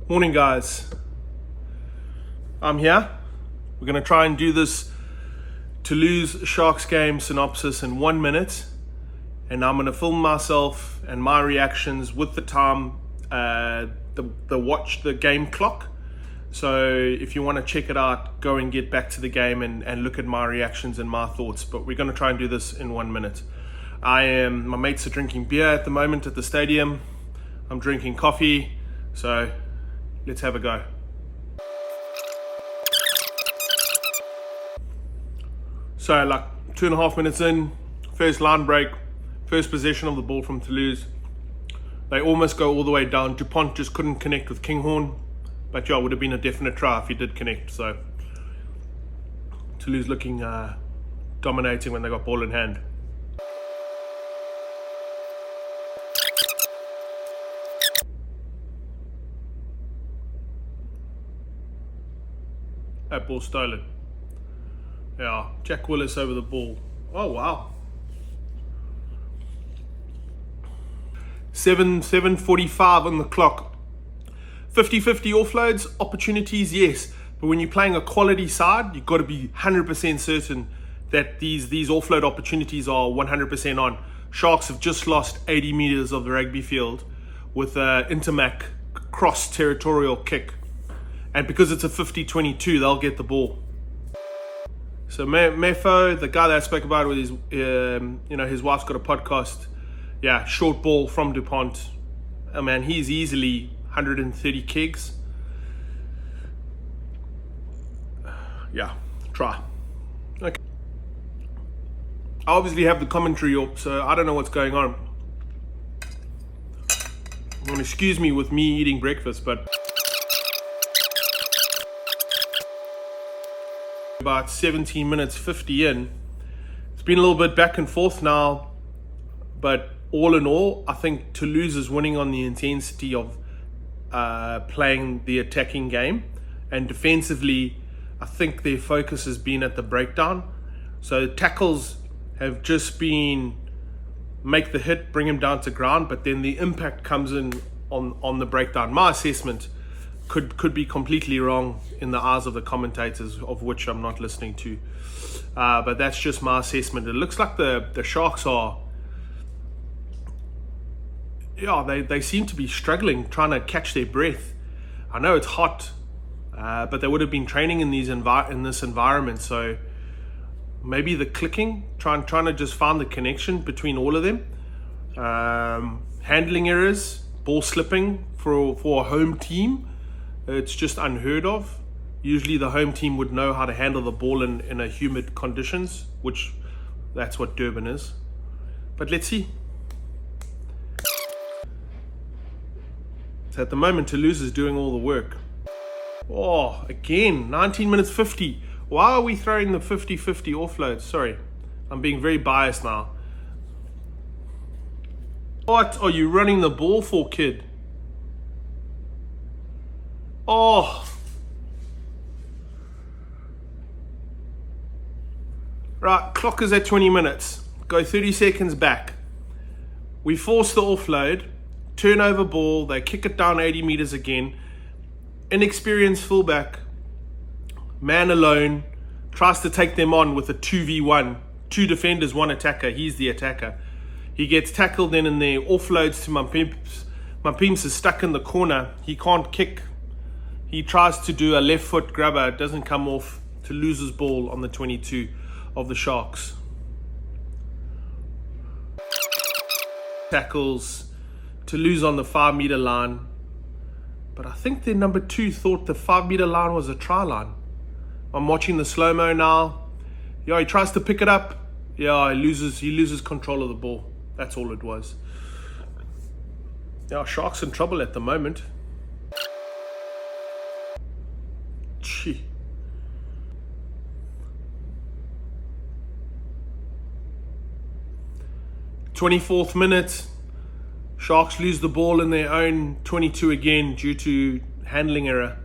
Morning, guys. I'm here. We're going to try and do this Toulouse Sharks game synopsis in 1 minute. And I'm going to film myself and my reactions with the time, the game clock. So if you want to check it out, go and get back to the game and look at my reactions and my thoughts. But we're going to try and do this in 1 minute. My mates are drinking beer at the moment at the stadium. I'm drinking coffee. So let's have a go. So like 2.5 minutes in, first line break, first possession of the ball from Toulouse. They almost go all the way down. Dupont just couldn't connect with Kinghorn. But yeah, it would have been a definite try if he did connect. So Toulouse looking dominating when they got ball in hand. That ball stolen. Yeah, Jack Willis over the ball. Oh wow. 7:45 on the clock. 50-50 offloads, opportunities, yes. But when you're playing a quality side, you've got to be 100% certain that these offload opportunities are 100% on. Sharks have just lost 80 meters of the rugby field with an Intermac cross-territorial kick. And because it's a 50-22, they'll get the ball. So Mefo, the guy that I spoke about with his, his wife's got a podcast. Yeah, short ball from Dupont. Oh man, he's easily 130 kegs. Yeah, try. Okay. I obviously have the commentary up, so I don't know what's going on. Excuse me with me eating breakfast, but about 17 minutes 50 in. It's been a little bit back and forth now, but all in all, I think Toulouse is winning on the intensity of playing the attacking game, and defensively I think their focus has been at the breakdown. So tackles have just been make the hit, bring him down to ground, but then the impact comes in on the breakdown. My assessment could be completely wrong in the eyes of the commentators, of which I'm not listening to, but that's just my assessment. It looks like the Sharks are, they seem to be struggling, trying to catch their breath. I know it's hot, but they would have been training in this environment, so maybe the clicking, trying to just find the connection between all of them. Handling errors, ball slipping for a home team, it's just unheard of. Usually the home team would know how to handle the ball in a humid conditions, which that's what Durban is. But let's see. So at the moment, Toulouse is doing all the work. Oh, again, 19 minutes 50. Why are we throwing the 50-50 offloads? Sorry, I'm being very biased now. What are you running the ball for, kid? Oh. Right, clock is at 20 minutes. Go 30 seconds back. We force the offload, turnover ball, they kick it down 80 meters again. Inexperienced fullback, man alone, tries to take them on with a 2v1. 2 defenders, 1 attacker. He's the attacker. He gets tackled in there, offloads to Mapimps. Mapimps is stuck in the corner. He can't kick. He tries to do a left foot grabber. It doesn't come off. Toulouse's ball on the 22 of the Sharks. Tackles Toulouse on the 5 meter line. But I think their number 2 thought the 5 meter line was a try line. I'm watching the slow-mo now. Yeah, he tries to pick it up. Yeah, he loses control of the ball. That's all it was. Yeah, Sharks in trouble at the moment. Gee. '24th minute. Sharks lose the ball in their own 22 again due to handling error.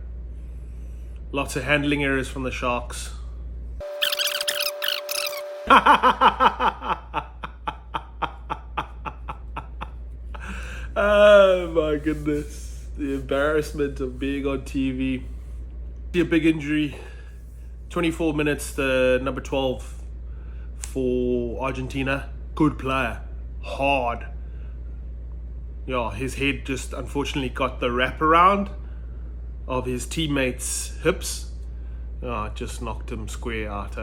Lots of handling errors from the Sharks. Oh my goodness. The embarrassment of being on TV. A big injury. 24 minutes, the number 12 for Argentina. Good player. Hard. Yeah, his head just unfortunately got the wraparound of his teammates' hips. Oh, it just knocked him square out.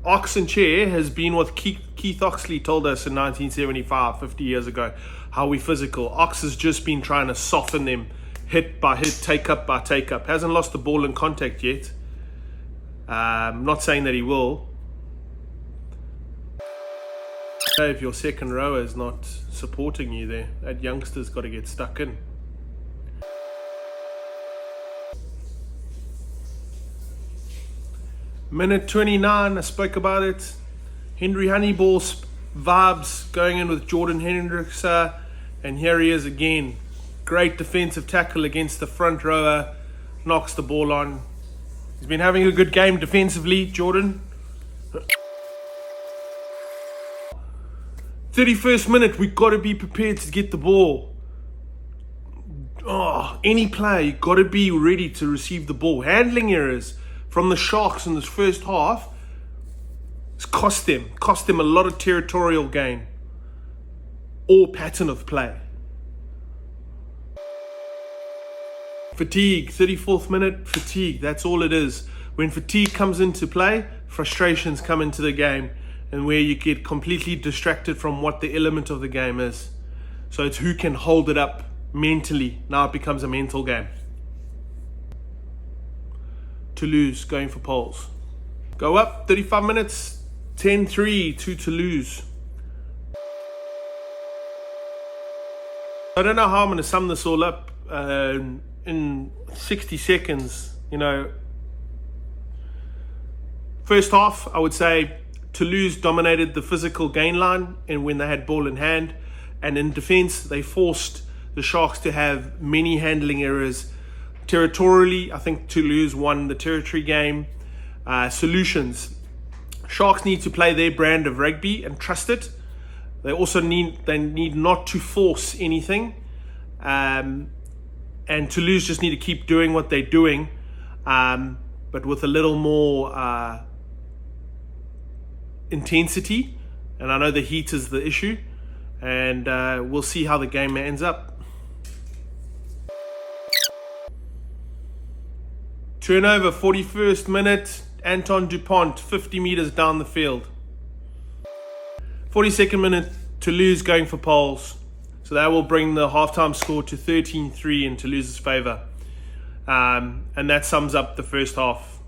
Ox and Chair has been what Keith Oxley told us in 1975, 50 years ago, how we physical. Ox has just been trying to soften them, hit by hit, take up by take up. Hasn't lost the ball in contact yet. Not saying that he will. If your second rower is not supporting you there, that youngster's got to get stuck in. Minute 29, I spoke about it. Henry Honeyball vibes going in with Jordan Hendricks, and here he is again. Great defensive tackle against the front rower, knocks the ball on. He's been having a good game defensively, Jordan. 31st minute, we've got to be prepared to get the ball. Any player, you've got to be ready to receive the ball. Handling errors from the Sharks in this first half, it's cost them a lot of territorial gain or pattern of play. Fatigue, 34th minute, fatigue, that's all it is. When fatigue comes into play, frustrations come into the game, and where you get completely distracted from what the element of the game is. So it's who can hold it up mentally. Now it becomes a mental game. Toulouse going for poles. Go up, 35 minutes, 10-3 to Toulouse. I don't know how I'm going to sum this all up in 60 seconds. First half, I would say Toulouse dominated the physical gain line and when they had ball in hand, and in defense they forced the Sharks to have many handling errors. Territorially, I think Toulouse won the territory game. Solutions. Sharks need to play their brand of rugby and trust it. They also need not to force anything. And Toulouse just need to keep doing what they're doing, but with a little more intensity. And I know the heat is the issue. And we'll see how the game ends up. Turnover, 41st minute, Anton Dupont, 50 meters down the field. 42nd minute, Toulouse going for poles. So that will bring the halftime score to 13-3 in Toulouse's favor. And that sums up the first half.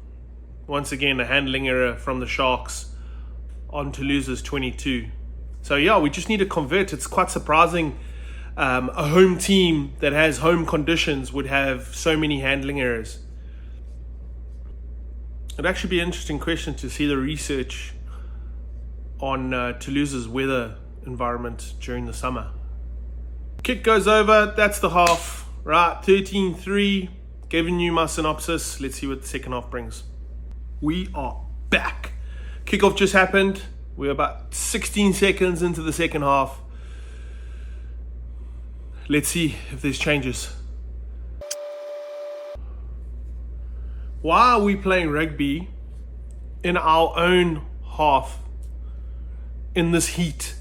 Once again, a handling error from the Sharks on Toulouse's 22. So yeah, we just need to convert. It's quite surprising. A home team that has home conditions would have so many handling errors. It'd actually be an interesting question to see the research on Toulouse's weather environment during the summer. Kick goes over, that's the half. Right, 13-3, giving you my synopsis. Let's see what the second half brings. We are back. Kickoff just happened. We're about 16 seconds into the second half. Let's see if there's changes. Why are we playing rugby in our own half in this heat?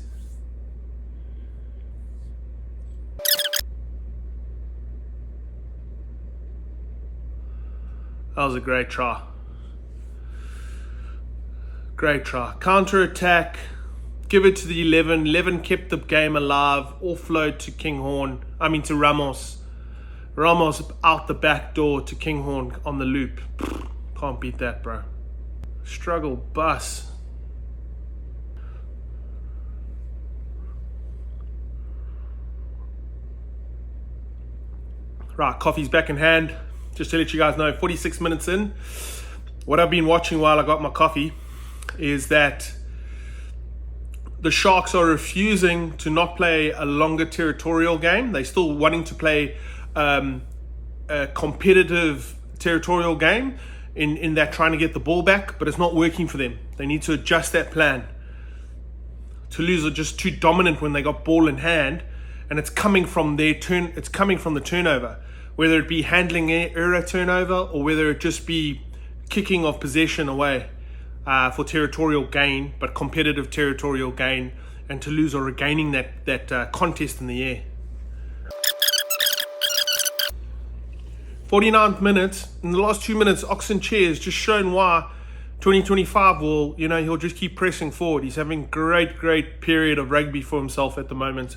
That was a great try. Great try. Counter attack. Give it to the 11. 11 kept the game alive. Offload to Ramos. Ramos out the back door to Kinghorn on the loop. Can't beat that, bro. Struggle bus. Right, coffee's back in hand. Just to let you guys know, 46 minutes in. What I've been watching while I got my coffee is that the Sharks are refusing to not play a longer territorial game. They're still wanting to play a competitive territorial game in that trying to get the ball back, but it's not working for them. They need to adjust that plan. Toulouse are just too dominant when they got ball in hand, and it's coming from their turn. It's coming from the turnover, whether it be handling error turnover or whether it just be kicking of possession away for territorial gain, but competitive territorial gain, and Toulouse are regaining that contest in the air. 49th minute, in the last 2 minutes, Oxenchair has just shown why 2025 will, he'll just keep pressing forward. He's having great period of rugby for himself at the moment,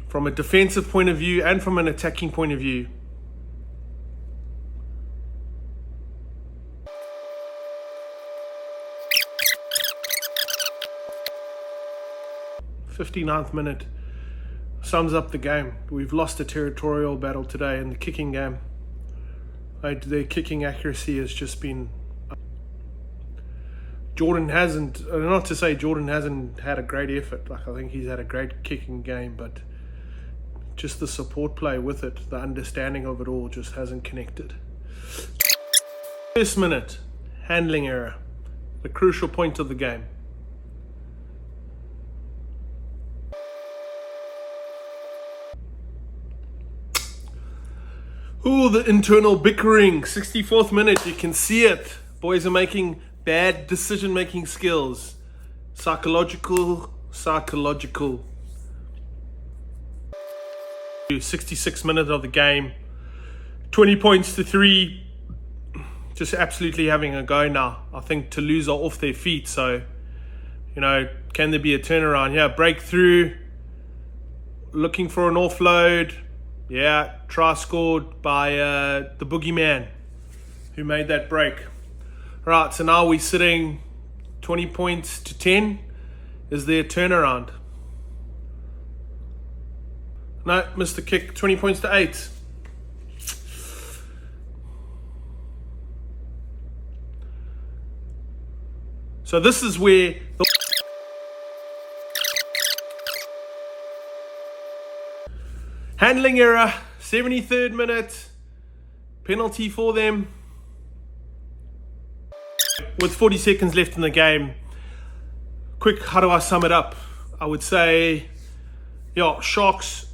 from a defensive point of view and from an attacking point of view. '59th minute sums up the game. We've lost a territorial battle today in the kicking game. Their kicking accuracy has just been... Jordan hasn't, not to say Jordan hasn't had a great effort. I think he's had a great kicking game, but just the support play with it, the understanding of it all just hasn't connected. First minute, handling error, the crucial point of the game. Ooh, the internal bickering. 64th minute, you can see it. Boys are making bad decision-making skills. Psychological. 66th minute of the game. 20 points to 3. Just absolutely having a go now. I think Toulouse are off their feet, so, can there be a turnaround? Yeah, breakthrough. Looking for an offload. Yeah, try scored by the boogeyman who made that break. Right, so now we're sitting 20 points to 10. Is there a turnaround? No, missed the kick. 20 points to 8. So this is where the handling error, 73rd minute, penalty for them. With 40 seconds left in the game, quick, how do I sum it up? I would say, Sharks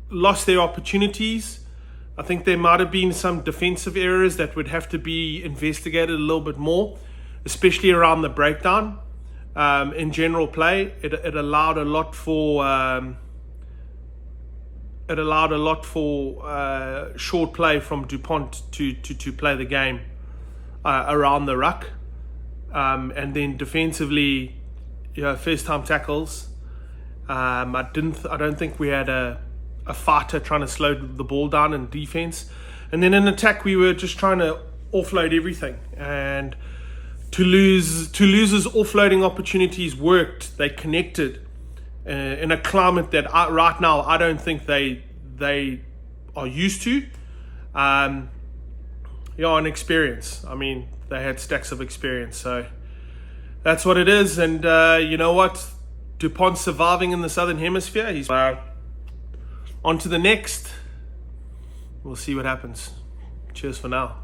lost their opportunities. I think there might have been some defensive errors that would have to be investigated a little bit more, especially around the breakdown. In general play, it allowed a lot for... short play from DuPont to play the game around the ruck, and then defensively, first time tackles. I don't think we had a fighter trying to slow the ball down in defense, and then in attack we were just trying to offload everything. And Toulouse's offloading opportunities worked. They connected. In a climate that right now I don't think they are used to. And experience. I mean, they had stacks of experience, so that's what it is. And you know what? DuPont's surviving in the Southern Hemisphere. He's on to the next. We'll see what happens. Cheers for now.